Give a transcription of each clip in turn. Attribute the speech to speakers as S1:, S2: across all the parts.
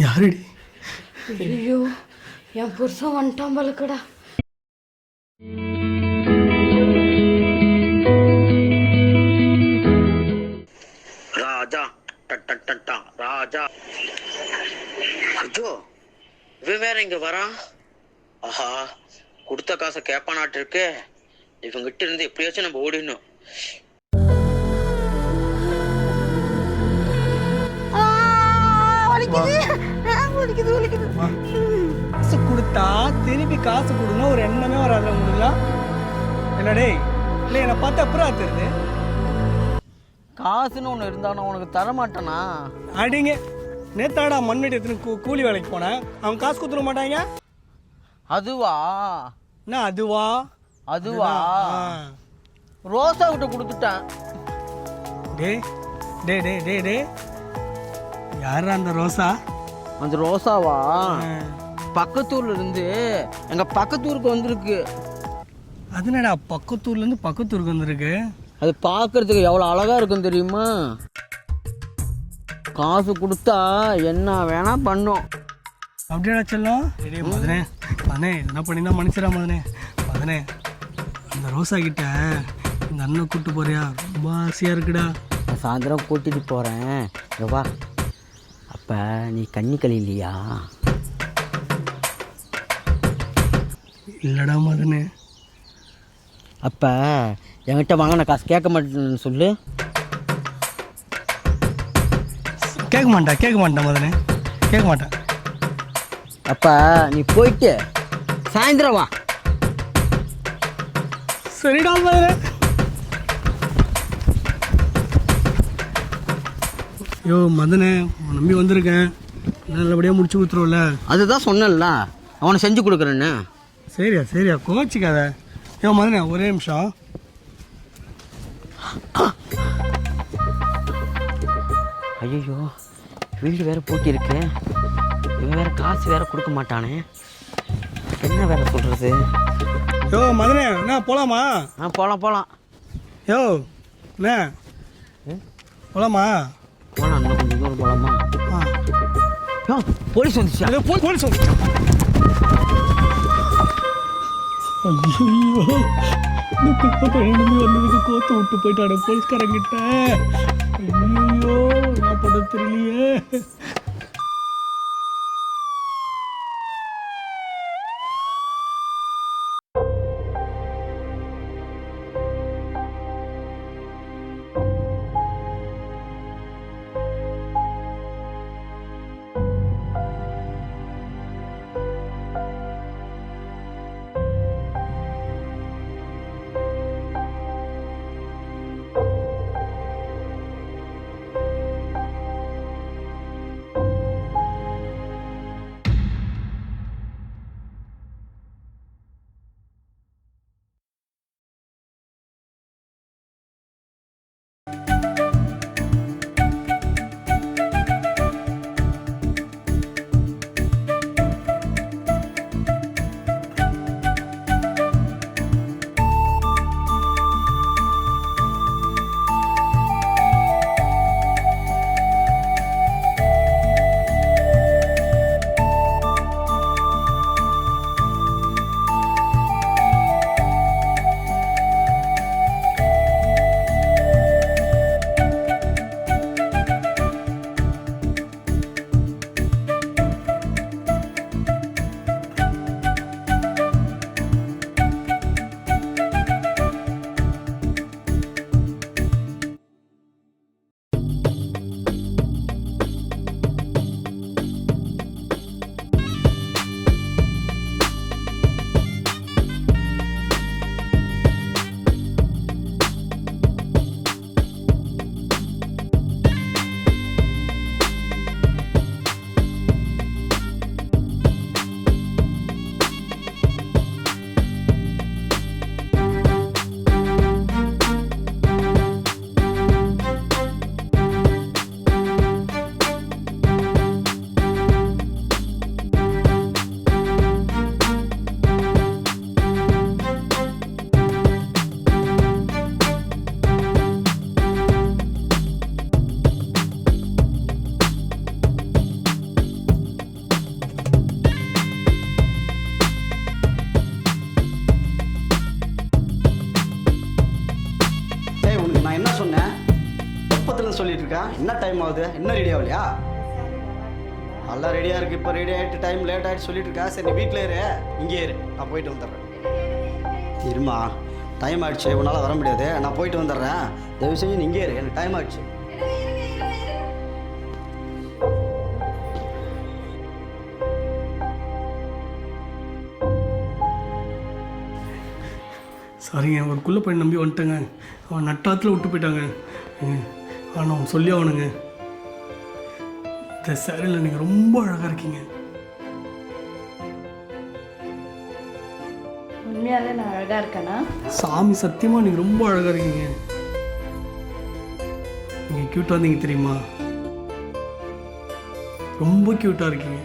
S1: யாருடி?
S2: ஐயோ என் புருஷன் வந்துட்டான் பலக்கடா.
S3: ராஜா டட்டா ராஜா. ஐயோ இவன் வேற இங்க வரான். ஆஹா கொடுத்த காசை கேப்பானாட்டு இருக்கு. இவங்கிட்ட இருந்து எப்படியாச்சும் நம்ம ஓடிடணும்.
S1: காசு கொடுத்தா திருப்பி காசு கொடுங்க ஒரு எண்ணமே வராது உங்களுக்குலாம். என்னடே இல்லை என்னை பார்த்தா அப்புறம் தெரியுது.
S3: காசுன்னு ஒன்று இருந்தானோ உனக்கு தரமாட்டானா?
S1: அடிங்க நேத்தாடா மண்வெட்டி எடுத்துன்னு கூலி வேலைக்கு போனேன். அவங்க காசு கொடுத்துட மாட்டாங்க.
S3: அதுவா?
S1: என்ன அதுவா?
S3: அதுவா ரோசா விட்டு கொடுத்துட்டேன்.
S1: டே டே டே டே டே யாரா அந்த ரோசா?
S3: அந்த ரோசாவா பக்கத்தூர்ல இருந்து எங்க பக்கத்தூருக்கு வந்திருக்கு.
S1: அதுனடா பக்கத்தூர்லேருந்து பக்கத்தூருக்கு வந்திருக்கு. அது
S3: பார்க்கறதுக்கு எவ்வளோ அழகா இருக்கும் தெரியுமா? காசு கொடுத்தா என்ன வேணா பண்ணும்.
S1: அப்படியா செல்லம்? மதனே மதனே என்ன பண்ணினா மனுஷரா மதனே. மதனே அந்த ரோசா கிட்ட இந்த அண்ணன் கூப்பிட்டு போறியா? ரொம்ப ஆசையாக இருக்குடா.
S3: சாயந்தரம் கூட்டிட்டு போகிறேன் வா. அப்போ நீ கன்னிக்களி இல்லையா?
S1: இல்லைடா மதனே.
S3: அப்போ என்கிட்ட வாங்கின காசு கேட்க மாட்டேன்னு சொல்லு.
S1: கேட்க மாட்டேன் மதனே, கேட்க மாட்டேன்.
S3: அப்போ நீ போயிட்டு சாயந்தரம் வா.
S1: சரிடா மதனே. யோ மதனே நம்பி வந்திருக்கேன், நல்லபடியாக முடிச்சு கொடுத்துருவோம்ல.
S3: அதுதான் சொன்னல அவனை செஞ்சு கொடுக்குறேன்னு.
S1: சரியா கோச்சிக்காத. யோ மதனே ஒரே நிமிஷம்.
S3: ஐயோ வீடு வேற பூட்டி இருக்கு. இவன் வேற காசு வேற கொடுக்க மாட்டானே, என்ன வேற சொல்றது?
S1: யோ மதனே என்ன போலாமா?
S3: போலாம்.
S1: யோ என்ன போலாமா?
S3: போலாம் இன்னும் கொஞ்சம் தூரம் போலாமா? போலீஸ் வந்துச்சு.
S1: போலீஸ் வந்துச்சா? ஐயோ பையன் வந்ததுக்கு கோத்து விட்டு போயிட்டாட போலீஸ்காரங்கிட்ட. ஐயோ என்ன பண்ண தெரியலையே.
S4: ஆகுது, இன்னும் ரெடி ஆகலையா? நல்லா ரெடியாக இருக்குது. இப்போ ரெடி ஆகிட்டு டைம் லேட் ஆகிட்டு சொல்லிட்டு இருக்கா. சரி நீ வீட்டில் இரு, இங்கே இரு, நான் போயிட்டு வந்துடுறேன். இருமா, டைம் ஆகிடுச்சு, உன்னால் வர முடியாது, நான் போயிட்டு வந்துடுறேன். தயவு செஞ்சு நீ இங்கே இரு, எனக்கு டைம் ஆகிடுச்சு.
S1: சாரிங்க, ஒரு குள்ள பையன் நம்பி வந்துட்டேங்க. அவன் நட்டாத்தில் விட்டு போயிட்டாங்க. ஆனால் அவன் சொல்லி ஆகணுங்க. இந்த சேரீல நீங்கள் ரொம்ப அழகாக இருக்கீங்க.
S2: உண்மையாலே நான் அழகா இருக்கேனா?
S1: சாமி சத்தியமாக நீங்கள் ரொம்ப அழகாக இருக்கீங்க. நீங்கள் க்யூட்டாக இருந்தீங்க தெரியுமா? ரொம்ப க்யூட்டாக இருக்கீங்க.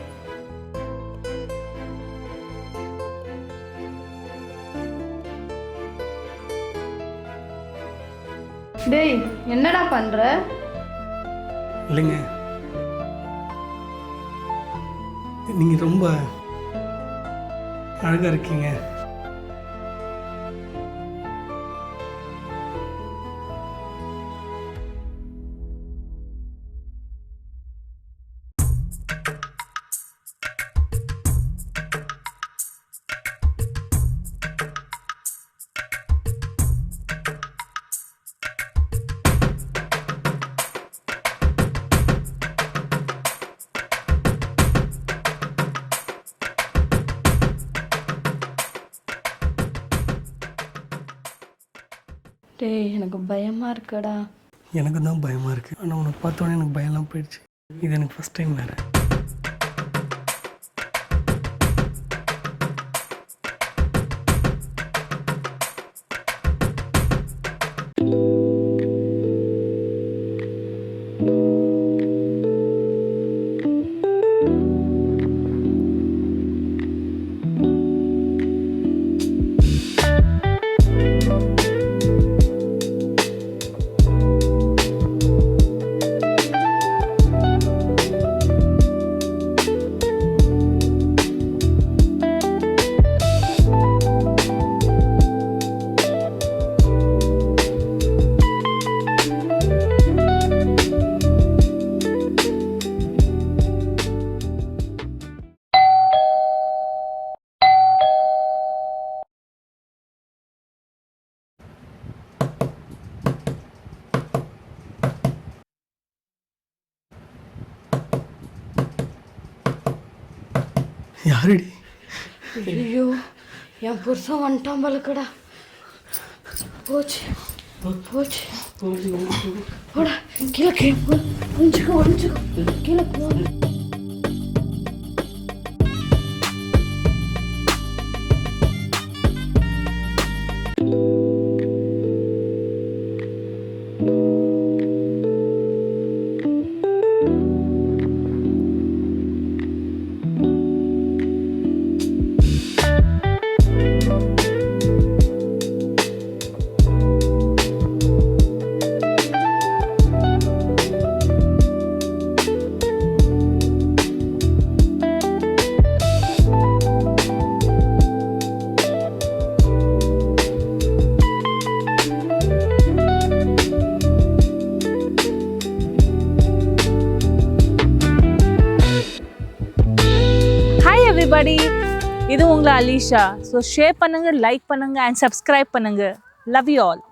S2: டேய், என்னடா பண்ற?
S1: இல்லைங்க, நீங்கள் ரொம்ப அழகாக இருக்கீங்க.
S2: டேய், எனக்கு பயமா இருக்குடா.
S1: எனக்கு தான் பயமாக இருக்குது. ஆனால் உனக்கு பார்த்தோன்னே எனக்கு பயம்லாம் போயிடுச்சு. இது எனக்கு ஃபஸ்ட் டைம் வேறு. யாருடி?
S2: ஐயோ, என் புருஷன் வந்துட்டான் பலக்கடா. போச்சு போச்சு. போடா, கீழே கீழே ஒழிஞ்சுக்கோ கீழே போ.
S5: இது உங்களை அலிஷா. ஸோ ஷேர் பண்ணுங்க, லைக் பண்ணுங்க அண்ட் சப்ஸ்கிரைப் பண்ணுங்க. Love you all.